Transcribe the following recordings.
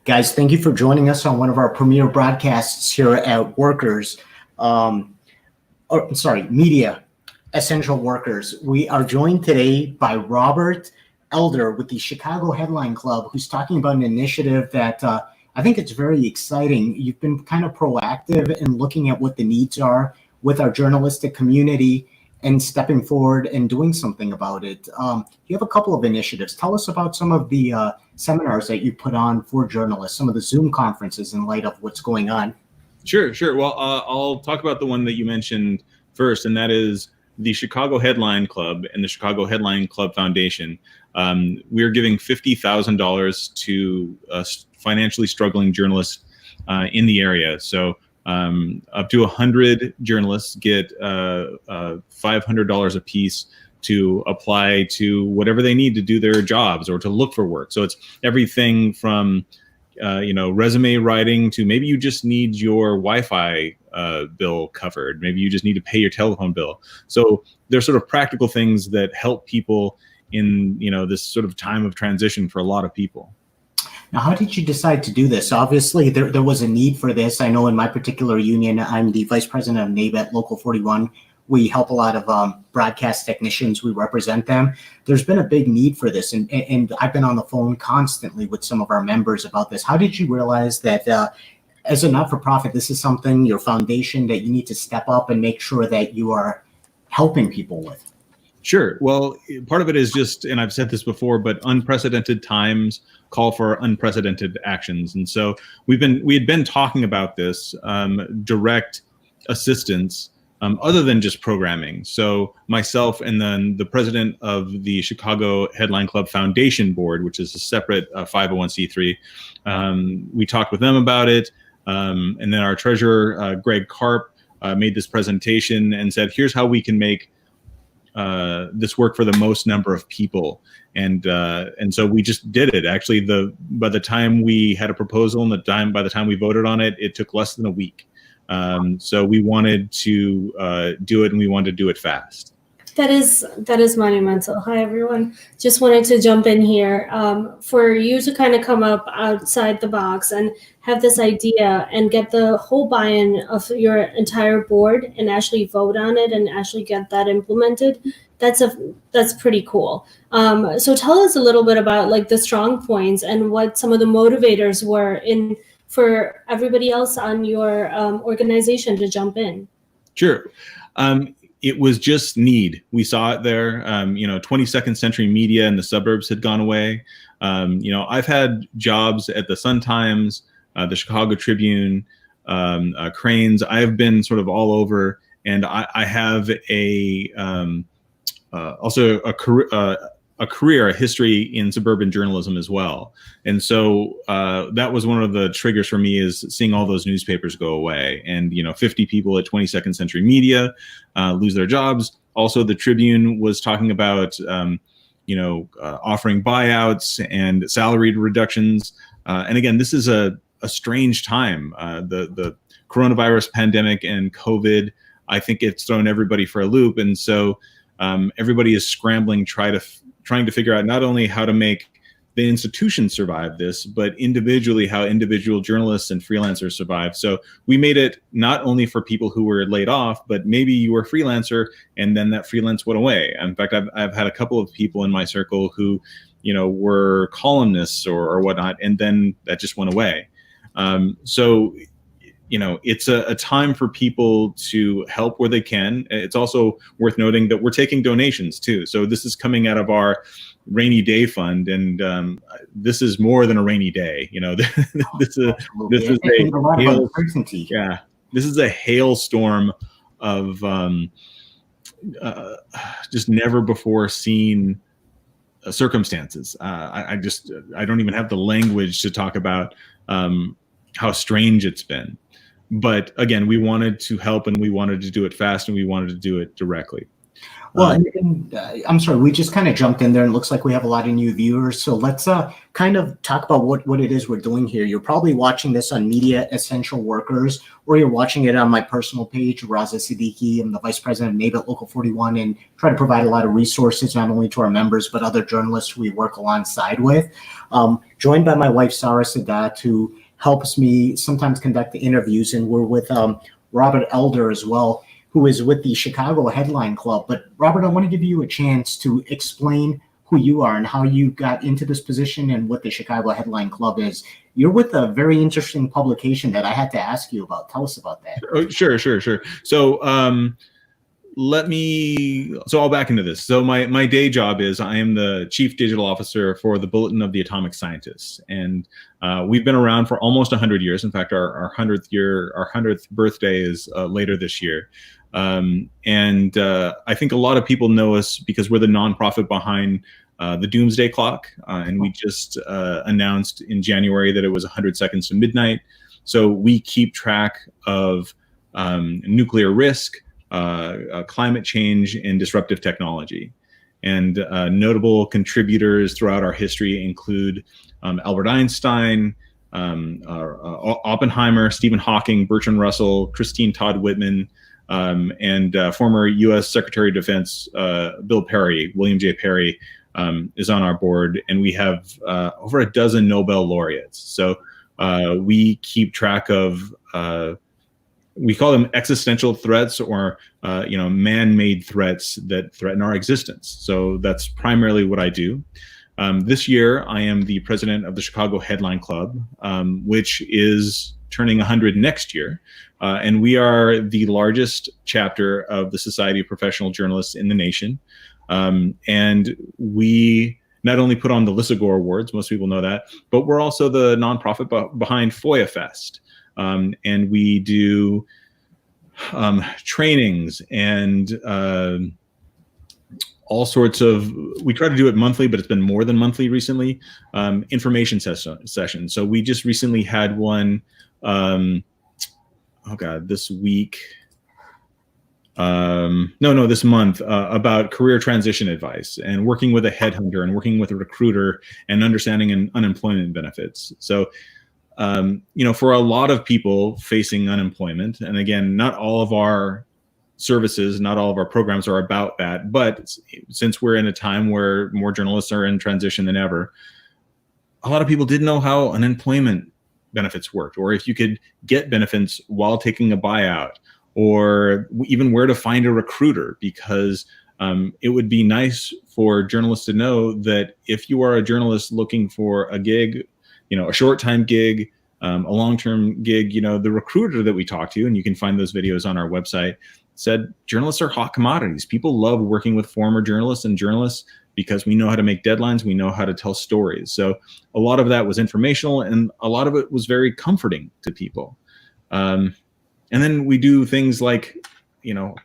Guys, thank you for joining us on one of our premier broadcasts here at Media Essential Workers. We are joined today by Robert Elder with the Chicago Headline Club, who's talking about an initiative that I think it's very exciting. You've been kind of proactive in looking at what the needs are with our journalistic community and stepping forward and doing something about it. You have a couple of initiatives. Tell us about some of the seminars that you put on for journalists, some of the Zoom conferences in light of what's going on. Sure. Well, I'll talk about the one that you mentioned first, and that is the Chicago Headline Club and the Chicago Headline Club Foundation. We're giving $50,000 to financially struggling journalists in the area. So up to 100 journalists get $500 a piece to apply to whatever they need to do their jobs or to look for work. So it's everything from resume writing to maybe you just need your Wi-Fi bill covered. Maybe you just need to pay your telephone bill. So there's sort of practical things that help people in this sort of time of transition for a lot of people. Now, how did you decide to do this? Obviously, there was a need for this. I know in my particular union, I'm the vice president of NABET Local 41. We help a lot of broadcast technicians. We represent them. There's been a big need for this. And I've been on the phone constantly with some of our members about this. How did you realize that as a not-for-profit, this is something, your foundation, that you need to step up and make sure that you are helping people with? Sure. Well, part of it is just, and I've said this before, but unprecedented times call for unprecedented actions. And so we had been talking about this direct assistance other than just programming. So myself and then the president of the Chicago Headline Club Foundation Board, which is a separate 501c3, we talked with them about it. And then our treasurer, Greg Karp, made this presentation and said, here's how we can make this work for the most number of people. And so we just did it. Actually, by the time we had a proposal and by the time we voted on it, it took less than a week. So we wanted to do it, and we wanted to do it fast. That is monumental. Hi, everyone. Just wanted to jump in here for you to kind of come up outside the box and have this idea and get the whole buy-in of your entire board and actually vote on it and actually get that implemented. That's pretty cool. So tell us a little bit about like the strong points and what some of the motivators were for everybody else on your organization to jump in. Sure. It was just need. We saw it there. 22nd century media in the suburbs had gone away. I've had jobs at the Sun-Times, the Chicago Tribune, Cranes. I've been sort of all over, and I have also a career, a history in suburban journalism as well. And so that was one of the triggers for me, is seeing all those newspapers go away, and 50 people at 22nd Century Media lose their jobs. Also, the Tribune was talking about offering buyouts and salary reductions. And again, this is a strange time. The coronavirus pandemic and COVID, I think it's thrown everybody for a loop. And so everybody is scrambling, trying to figure out not only how to make the institution survive this, but individually how individual journalists and freelancers survive. So we made it not only for people who were laid off, but maybe you were a freelancer and then that freelance went away. In fact, I've had a couple of people in my circle who, were columnists or whatnot, and then that just went away. So it's a time for people to help where they can. It's also worth noting that we're taking donations too. So this is coming out of our rainy day fund, and this is more than a rainy day. This is a hailstorm of just never before seen circumstances. I don't even have the language to talk about how strange it's been. But again, we wanted to help, and we wanted to do it fast, and we wanted to do it directly. Well, I'm sorry, we just kind of jumped in there and it looks like we have a lot of new viewers. So let's kind of talk about what it is we're doing here. You're probably watching this on Media Essential Workers, or you're watching it on my personal page, Raza Siddiqui. I'm the Vice President of NABIT Local 41 and try to provide a lot of resources, not only to our members, but other journalists we work alongside with. Joined by my wife, Sarah Sadat, who helps me sometimes conduct the interviews, and we're with Robert Elder as well, who is with the Chicago Headline Club. But Robert, I want to give you a chance to explain who you are and how you got into this position and what the Chicago Headline Club is. You're with a very interesting publication that I had to ask you about. Tell us about that. Oh, sure. So I'll back into this. So my day job is I am the Chief Digital Officer for the Bulletin of the Atomic Scientists. And we've been around for almost 100 years. In fact, our 100th birthday is later this year. I think a lot of people know us because we're the nonprofit behind the Doomsday Clock. And we just announced in January that it was 100 seconds to midnight. So we keep track of nuclear risk, climate change, and disruptive technology. And notable contributors throughout our history include Albert Einstein, Oppenheimer, Stephen Hawking, Bertrand Russell, Christine Todd Whitman, and former U.S. Secretary of Defense Bill Perry, William J. Perry, is on our board, and we have over a dozen Nobel laureates. So we keep track of we call them existential threats, or man-made threats that threaten our existence. So that's primarily what I do. This year, I am the president of the Chicago Headline Club, which is turning 100 next year. And we are the largest chapter of the Society of Professional Journalists in the nation. And we not only put on the Lissagore Awards, most people know that, but we're also the nonprofit behind FOIA Fest. And we do trainings and all sorts of, we try to do it monthly, but it's been more than monthly recently, information sessions. So we just recently had one, this week, this month, about career transition advice and working with a headhunter and working with a recruiter and understanding unemployment benefits. So, for a lot of people facing unemployment, and again, not all of our services, not all of our programs are about that, but since we're in a time where more journalists are in transition than ever, a lot of people didn't know how unemployment benefits worked, or if you could get benefits while taking a buyout, or even where to find a recruiter, because it would be nice for journalists to know that if you are a journalist looking for a gig, a short-time gig, a long-term gig, the recruiter that we talked to, and you can find those videos on our website, said journalists are hot commodities. People love working with former journalists and journalists because we know how to make deadlines, we know how to tell stories. So a lot of that was informational, and a lot of it was very comforting to people. And then we do things like,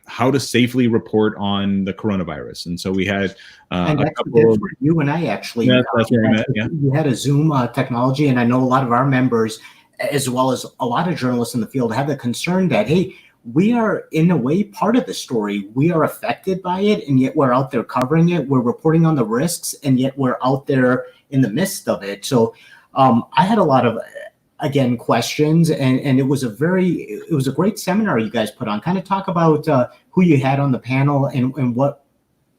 how to safely report on the coronavirus. And so we had and a couple of you and I actually. That's where we met, yeah. We had a Zoom technology, and I know a lot of our members, as well as a lot of journalists in the field, have the concern that, hey, we are in a way part of the story. We are affected by it, and yet we're out there covering it. We're reporting on the risks, and yet we're out there in the midst of it. So I had a lot of, again, questions, and it was a great seminar you guys put on. Kind of talk about who you had on the panel and what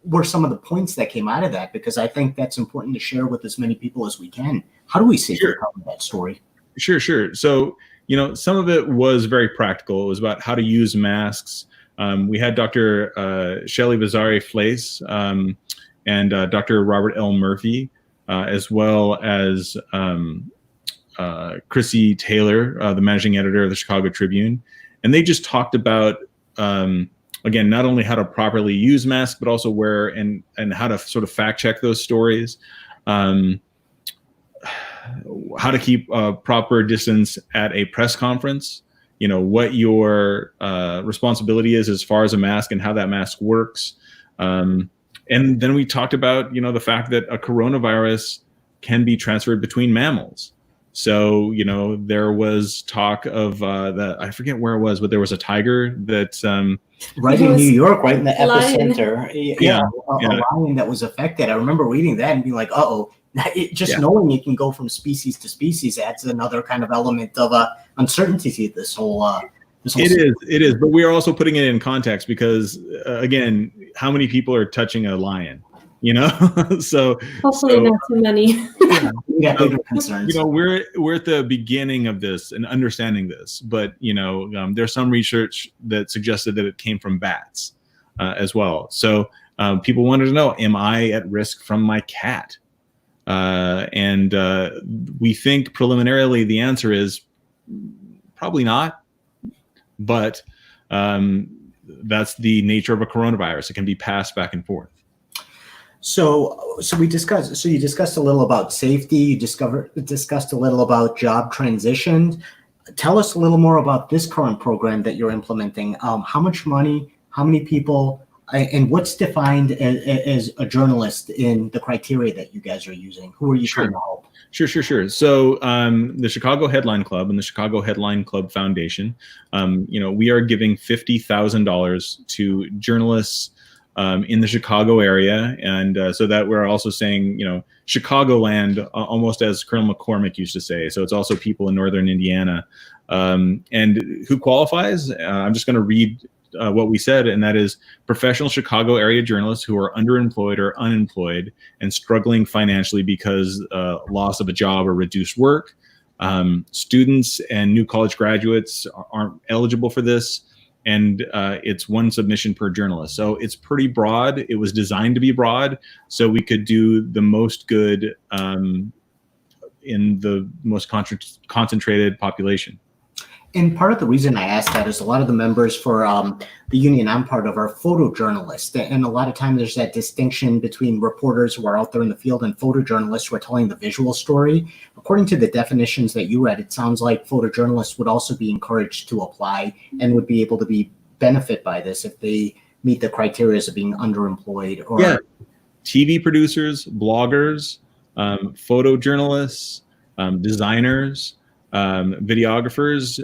were some of the points that came out of that, because I think that's important to share with as many people as we can. How do we safely cover that story? Sure. So, some of it was very practical. It was about how to use masks. We had Dr. Shelley Vazari-Flace and Dr. Robert L. Murphy, as well as Chrissy Taylor, the managing editor of the Chicago Tribune. And they just talked about, again, not only how to properly use masks, but also where and how to sort of fact check those stories. How to keep a proper distance at a press conference, what your responsibility is as far as a mask and how that mask works. And then we talked about, the fact that a coronavirus can be transferred between mammals. So, there was talk of I forget where it was, but there was a tiger that Right It in was New York, right in the lion. epicenter. Yeah, A lion that was affected. I remember reading that and being like, "Uh-oh." Just knowing it can go from species to species adds another kind of element of uncertainty to this whole. It is, but we are also putting it in context because, again, how many people are touching a lion? You know, Hopefully not too many. We got bigger concerns. You know, we're at the beginning of this and understanding this, but you know, there's some research that suggested that it came from bats as well. So people wanted to know, am I at risk from my cat? And we think preliminarily the answer is probably not, but that's the nature of a coronavirus. It can be passed back and forth. So you discussed a little about safety. You discussed a little about job transition. Tell us a little more about this current program that you're implementing. How much money? How many people? And what's defined as a journalist in the criteria that you guys are using? Who are you trying to help? Sure. So the Chicago Headline Club and the Chicago Headline Club Foundation, we are giving $50,000 to journalists in the Chicago area, and so that we're also saying, Chicagoland, almost as Colonel McCormick used to say. So it's also people in northern Indiana, and who qualifies. I'm just going to read what we said, and that is professional Chicago area journalists who are underemployed or unemployed and struggling financially because loss of a job or reduced work. Students and new college graduates aren't eligible for this, and it's one submission per journalist. So it's pretty broad. It was designed to be broad, so we could do the most good in the most concentrated population. And part of the reason I asked that is a lot of the members for the union I'm part of are photojournalists. And a lot of time there's that distinction between reporters who are out there in the field and photojournalists who are telling the visual story. According to the definitions that you read, it sounds like photojournalists would also be encouraged to apply and would be able to be benefit by this if they meet the criteria of being underemployed. Or TV producers, bloggers, photojournalists, designers, videographers,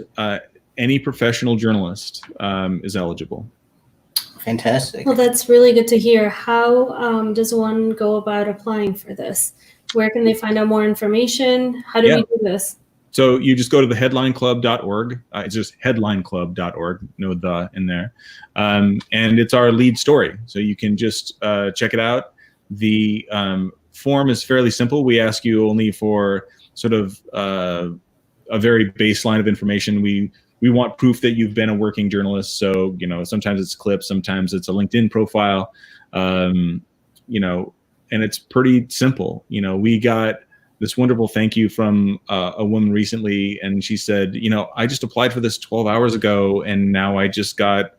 any professional journalist is eligible. Fantastic. Well, that's really good to hear. How does one go about applying for this? Where can they find out more information? How do we do this? So you just go to the headlineclub.org. It's just headlineclub.org, no the in there. And it's our lead story. So you can just check it out. The form is fairly simple. We ask you only for sort of a very baseline of information. We want proof that you've been a working journalist. So, sometimes it's clips, sometimes it's a LinkedIn profile, and it's pretty simple. We got this wonderful thank you from a woman recently, and she said, I just applied for this 12 hours ago, and now I just got,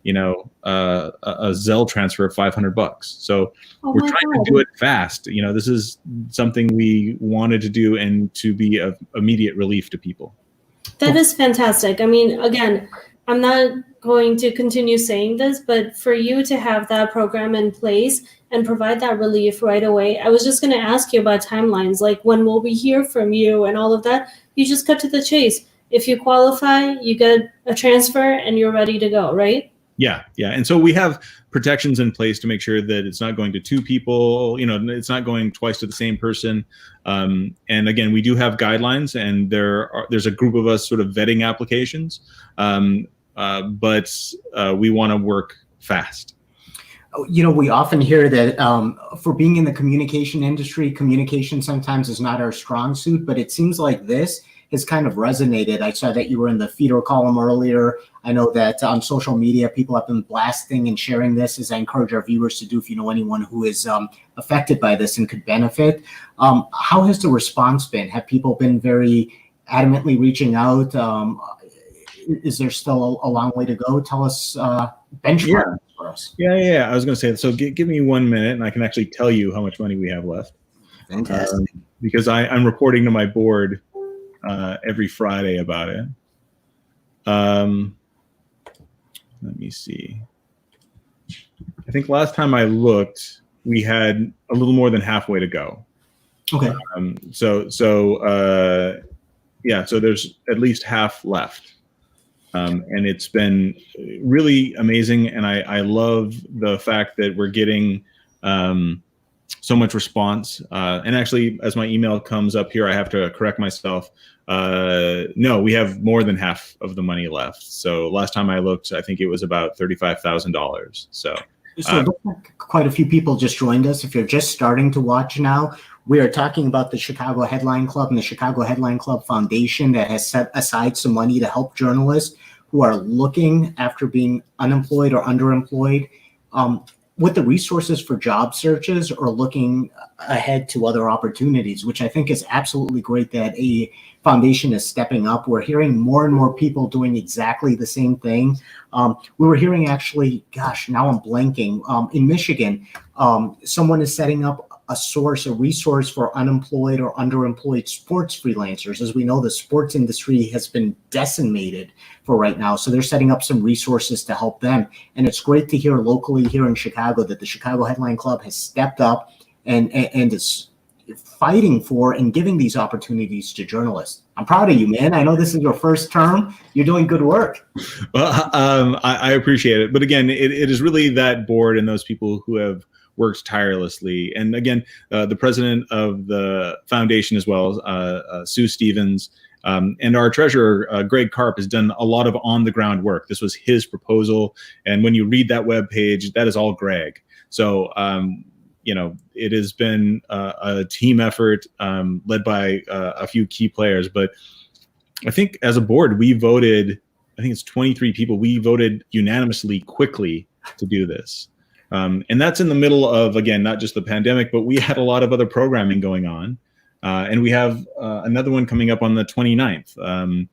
a Zelle transfer of $500. So we're trying to do it fast. This is something we wanted to do and to be of immediate relief to people. That is fantastic. I mean, again, I'm not going to continue saying this, but for you to have that program in place and provide that relief right away, I was just going to ask you about timelines, like when will we hear from you and all of that. You just cut to the chase. If you qualify, you get a transfer and you're ready to go, right? Yeah. And so we have protections in place to make sure that it's not going to two people, it's not going twice to the same person. And again, we do have guidelines, and there's a group of us sort of vetting applications, but we want to work fast. We often hear that for being in the communication industry, communication sometimes is not our strong suit, but it seems like this has kind of resonated. I saw that you were in the feeder column earlier. I know that on social media, people have been blasting and sharing this, as I encourage our viewers to do if you know anyone who is affected by this and could benefit. How has the response been? Have people been very adamantly reaching out? Is there still a long way to go? Tell us benchmark for us. Yeah. I was going to say, so give me 1 minute and I can actually tell you how much money we have left. Fantastic. Because I'm reporting to my board every Friday about it. Let me see. I think last time I looked, we had a little more than halfway to go. Okay. So there's at least half left. And it's been really amazing. And I love the fact that we're getting so much response. And actually, as my email comes up here, I have to correct myself. No, we have more than half of the money left. So last time I looked, I think it was about $35,000. So it looks like quite a few people just joined us. If you're just starting to watch now, we are talking about the Chicago Headline Club and the Chicago Headline Club Foundation that has set aside some money to help journalists who are looking after being unemployed or underemployed with the resources for job searches or looking ahead to other opportunities, which I think is absolutely great that a foundation is stepping up. We're hearing more and more people doing exactly the same thing. We were hearing actually, gosh, now I'm blanking, in Michigan, someone is setting up a resource for unemployed or underemployed sports freelancers. As we know, the sports industry has been decimated for right now. So they're setting up some resources to help them. And it's great to hear locally here in Chicago that the Chicago Headline Club has stepped up and is fighting for and giving these opportunities to journalists. I'm proud of you, man. I know this is your first term. You're doing good work. Well, I appreciate it. But again, it is really that board and those people who have worked tirelessly. And again, the president of the foundation as well, Sue Stevens, and our treasurer, Greg Karp, has done a lot of on-the-ground work. This was his proposal. And when you read that webpage, that is all Greg. So, it has been a team effort led by a few key players. But I think as a board, we voted, I think it's 23 people, we voted unanimously quickly to do this. And that's in the middle of, again, not just the pandemic, but we had a lot of other programming going on. And we have another one coming up on the 29th,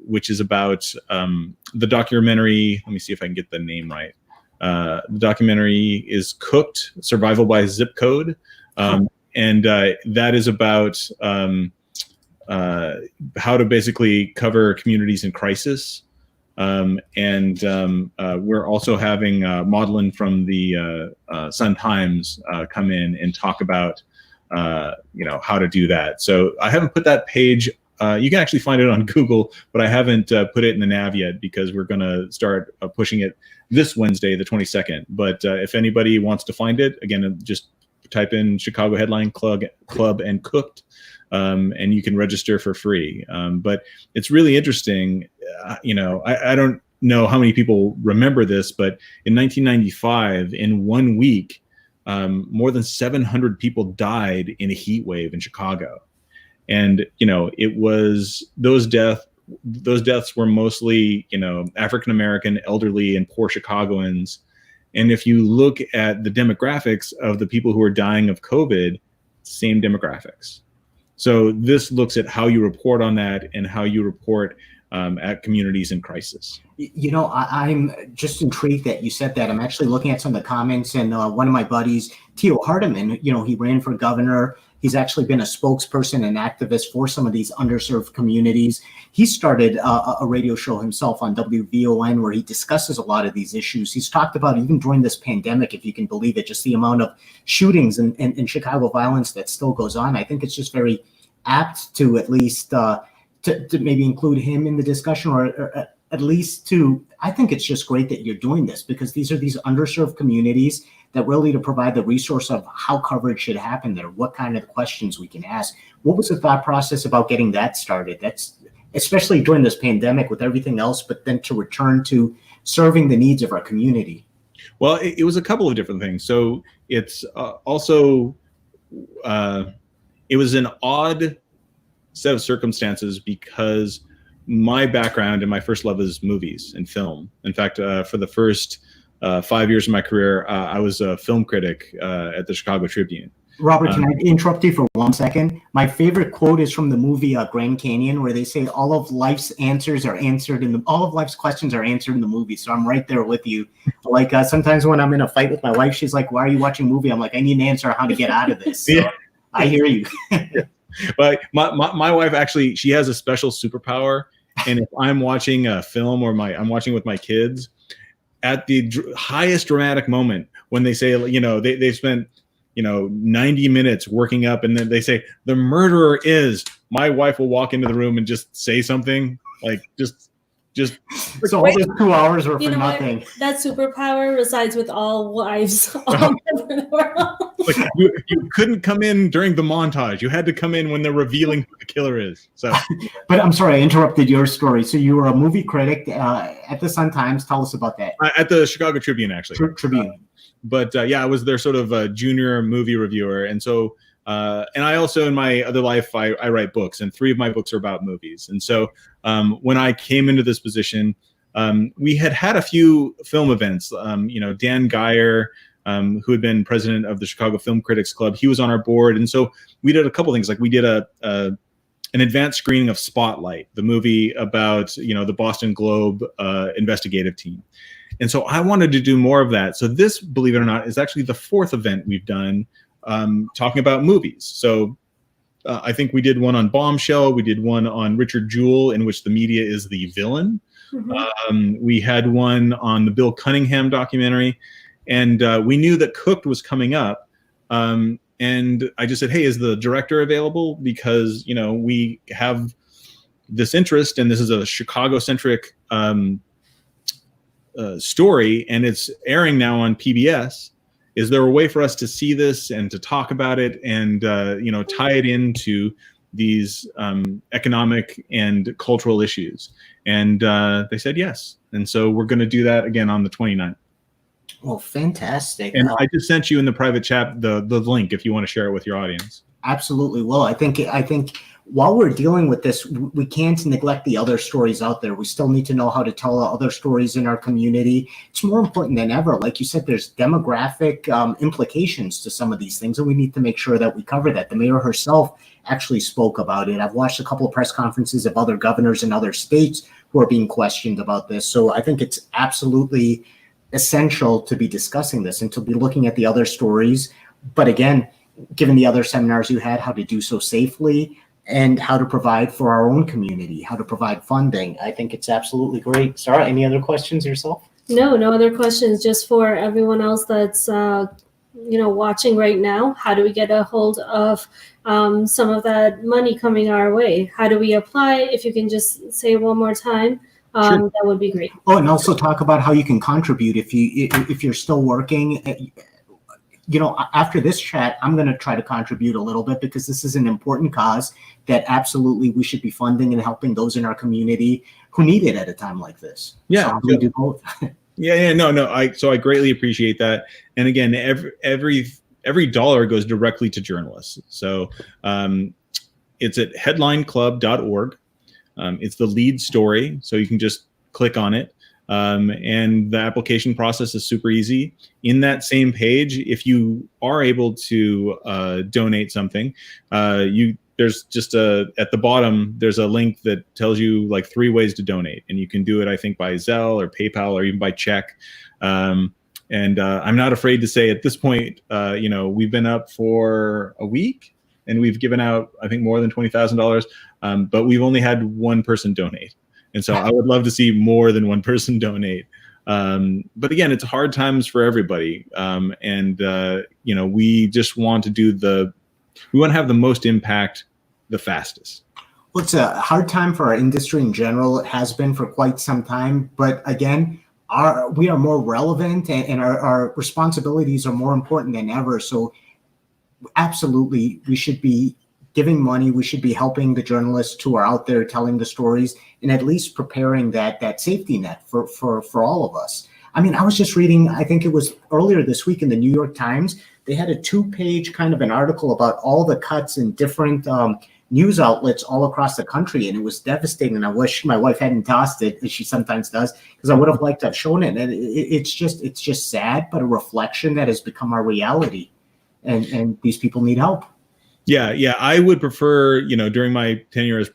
which is about the documentary. Let me see if I can get the name right. The documentary is Cooked, Survival by Zip Code. And that is about how to basically cover communities in crisis. We're also having Maudlin from the Sun Times come in and talk about how to do that. So I haven't put that page. You can actually find it on Google, but I haven't put it in the nav yet because we're going to start pushing it this Wednesday, the 22nd. But if anybody wants to find it, again, just type in Chicago Headline Club and Cooked, and you can register for free. But it's really interesting. I don't know how many people remember this, but in 1995, in 1 week, more than 700 people died in a heat wave in Chicago. And, it was those deaths were mostly, African-American, elderly, and poor Chicagoans. And if you look at the demographics of the people who are dying of COVID, same demographics. So this looks at how you report on that and how you report at communities in crisis. I'm just intrigued that you said that. I'm actually looking at some of the comments, and one of my buddies, Tio Hardiman, he ran for governor. He's actually been a spokesperson and activist for some of these underserved communities. He started a radio show himself on WVON where he discusses a lot of these issues. He's talked about, even during this pandemic, if you can believe it, just the amount of shootings and Chicago violence that still goes on. I think it's just very apt to at least to maybe include him in the discussion, or at least I think it's just great that you're doing this, because these are these underserved communities that really to provide the resource of how coverage should happen there, what kind of questions we can ask. What was the thought process about getting that started? That's especially during this pandemic with everything else, but then to return to serving the needs of our community. Well, it was a couple of different things. So it's also, it was an odd set of circumstances because my background and my first love is movies and film. In fact, for the first 5 years of my career, I was a film critic at the Chicago Tribune. Robert, can I interrupt you for 1 second? My favorite quote is from the movie Grand Canyon, where they say all of life's questions are answered in the movie. So I'm right there with you. Like sometimes when I'm in a fight with my wife, she's like, "Why are you watching a movie?" I'm like, "I need an answer on how to get out of this." So yeah. I hear you. But my wife actually, she has a special superpower, and if I'm watching a film or I'm watching with my kids, at the highest dramatic moment when they say, they spent 90 minutes working up, and then they say the murderer is, my wife will walk into the room and just say something like just Just So all those 2 hours were for You know what? nothing. That superpower resides with all wives all over the world. like you couldn't come in during the montage. You had to come in when they're revealing who the killer is. So, But I'm sorry, I interrupted your story. So you were a movie critic at the Sun-Times. Tell us about that. at the Chicago Tribune, actually. Tribune. But yeah, I was their sort of junior movie reviewer, and so and I also in my other life I write books, and 3 of my books are about movies. And so when I came into this position, we had a few film events. Dan Geyer, who had been president of the Chicago Film Critics Club, he was on our board, and so we did a couple things. Like we did an advanced screening of Spotlight, the movie about the Boston Globe investigative team. And so I wanted to do more of that. So this, believe it or not, is actually the 4th event we've done talking about movies. So I think we did one on Bombshell. We did one on Richard Jewell, in which the media is the villain. Mm-hmm. We had one on the Bill Cunningham documentary. And we knew that Cooked was coming up. And I just said, hey, is the director available? Because, we have this interest, and this is a Chicago-centric story, and it's airing now on PBS. Is there a way for us to see this and to talk about it and tie it into these economic and cultural issues? And they said yes. And so we're going to do that again on the 29th. Well, fantastic. And I just sent you in the private chat the link if you want to share it with your audience. Absolutely. Well, I think while we're dealing with this, we can't neglect the other stories out there. We still need to know how to tell other stories in our community. It's more important than ever. Like you said, there's demographic implications to some of these things, and we need to make sure that we cover that. The mayor herself actually spoke about it. I've watched a couple of press conferences of other governors in other states who are being questioned about this. So I think it's absolutely essential to be discussing this and to be looking at the other stories. But again, given the other seminars you had, how to do so safely and how to provide for our own community, how to provide funding, I think it's absolutely great. Sarah, any other questions yourself? No other questions. Just for everyone else that's watching right now, how do we get a hold of some of that money coming our way? How do we apply? If you can just say it one more time. Sure. That would be great. Oh, and also talk about how you can contribute if you're still working. After this chat, I'm going to try to contribute a little bit because this is an important cause that absolutely we should be funding and helping those in our community who need it at a time like this. Yeah, so we do both. No. I greatly appreciate that. And again, every dollar goes directly to journalists. So it's at headlineclub.org. It's the lead story, so you can just click on it. And the application process is super easy. In that same page, if you are able to donate something, there's just at the bottom, there's a link that tells you like 3 ways to donate. And you can do it, I think, by Zelle or PayPal or even by check. And I'm not afraid to say at this point, we've been up for a week and we've given out, I think, more than $20,000, but we've only had one person donate. And so I would love to see more than one person donate. But again, it's hard times for everybody. We just want to we want to have the most impact the fastest. Well, it's a hard time for our industry in general. It has been for quite some time. But again, we are more relevant and our responsibilities are more important than ever. So absolutely, we should be giving money. We should be helping the journalists who are out there telling the stories and at least preparing that safety net for all of us. I mean, I was just reading, I think it was earlier this week in the New York Times, they had a 2-page kind of an article about all the cuts in different news outlets all across the country. And it was devastating. I wish my wife hadn't tossed it, as she sometimes does, because I would have liked to have shown it. And it's just sad, but a reflection that has become our reality. And these people need help. Yeah. I would prefer, during my tenure as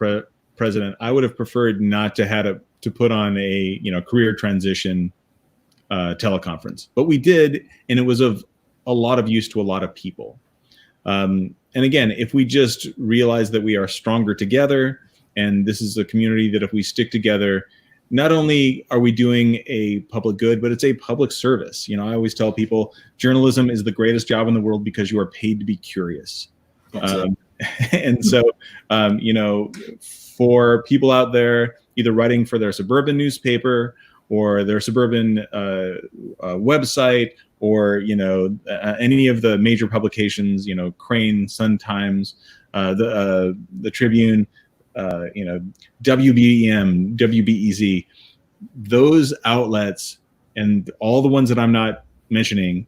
president, I would have preferred not to have to put on a, career transition teleconference, but we did, and it was of a lot of use to a lot of people. And again, if we just realize that we are stronger together, and this is a community that if we stick together, not only are we doing a public good, but it's a public service. I always tell people journalism is the greatest job in the world because you are paid to be curious. And so, for people out there either writing for their suburban newspaper or their suburban website, or any of the major publications, Crane, Sun Times, the Tribune, WBEM, WBEZ, those outlets and all the ones that I'm not mentioning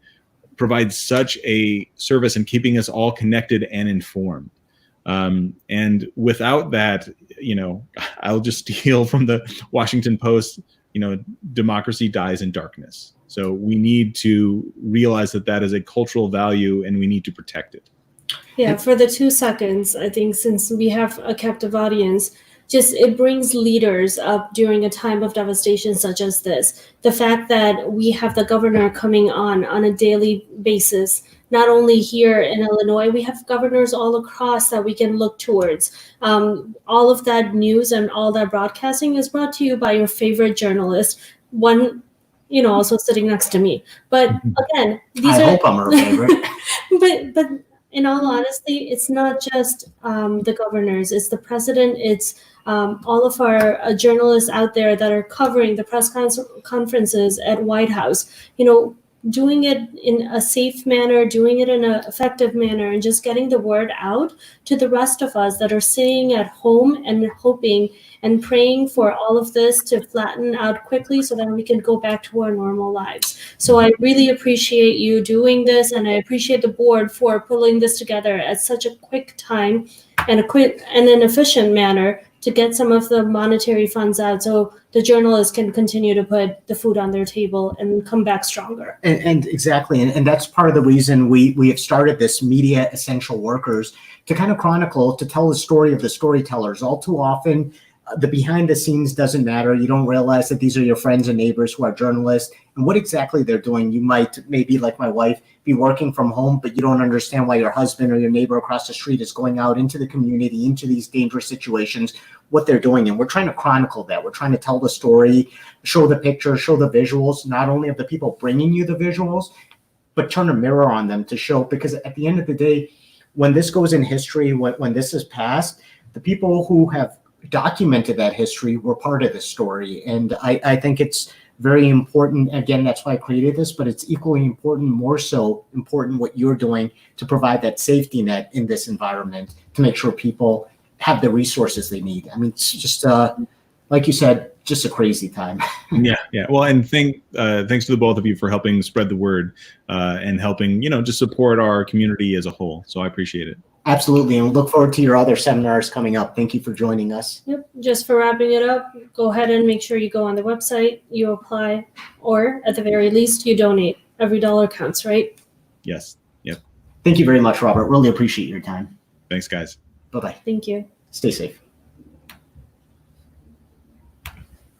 provide such a service in keeping us all connected and informed. And without that, I'll just steal from the Washington Post, democracy dies in darkness. So we need to realize that that is a cultural value and we need to protect it. Yeah, for the 2 seconds, I think since we have a captive audience, just it brings leaders up during a time of devastation such as this. The fact that we have the governor coming on a daily basis, not only here in Illinois, we have governors all across that we can look towards. All of that news and all that broadcasting is brought to you by your favorite journalist, one, also sitting next to me. But again, I hope I'm her favorite. but in all honesty, it's not just the governors, it's the president, it's all of our journalists out there that are covering the press conferences at White House, doing it in a safe manner, doing it in an effective manner, and just getting the word out to the rest of us that are sitting at home and hoping and praying for all of this to flatten out quickly so that we can go back to our normal lives. So I really appreciate you doing this, and I appreciate the board for pulling this together at such a quick time and an efficient manner to get some of the monetary funds out so the journalists can continue to put the food on their table and come back stronger. And exactly. And that's part of the reason we have started this Media Essential Workers, to kind of chronicle, to tell the story of the storytellers. All too often, the behind the scenes doesn't matter. You don't realize that these are your friends and neighbors who are journalists and what exactly they're doing. You might, maybe like my wife, be working from home, but you don't understand why your husband or your neighbor across the street is going out into the community, into these dangerous situations, what they're doing. And we're trying to chronicle that. We're trying to tell the story, show the picture, show the visuals, not only of the people bringing you the visuals, but turn a mirror on them to show, because at the end of the day, when this goes in history, when this is passed, the people who have documented that history were part of the story. And I think it's very important. Again, that's why I created this, but it's equally important, more so important, what you're doing to provide that safety net in this environment to make sure people have the resources they need. I mean, it's just, like you said, just a crazy time. Yeah. Well, and thanks to the both of you for helping spread the word and helping, just support our community as a whole. So I appreciate it. Absolutely. And we look forward to your other seminars coming up. Thank you for joining us. Yep. Just for wrapping it up, go ahead and make sure you go on the website, you apply, or at the very least, you donate. Every dollar counts, right? Yes. Yep. Thank you very much, Robert. Really appreciate your time. Thanks, guys. Bye-bye. Thank you. Stay safe.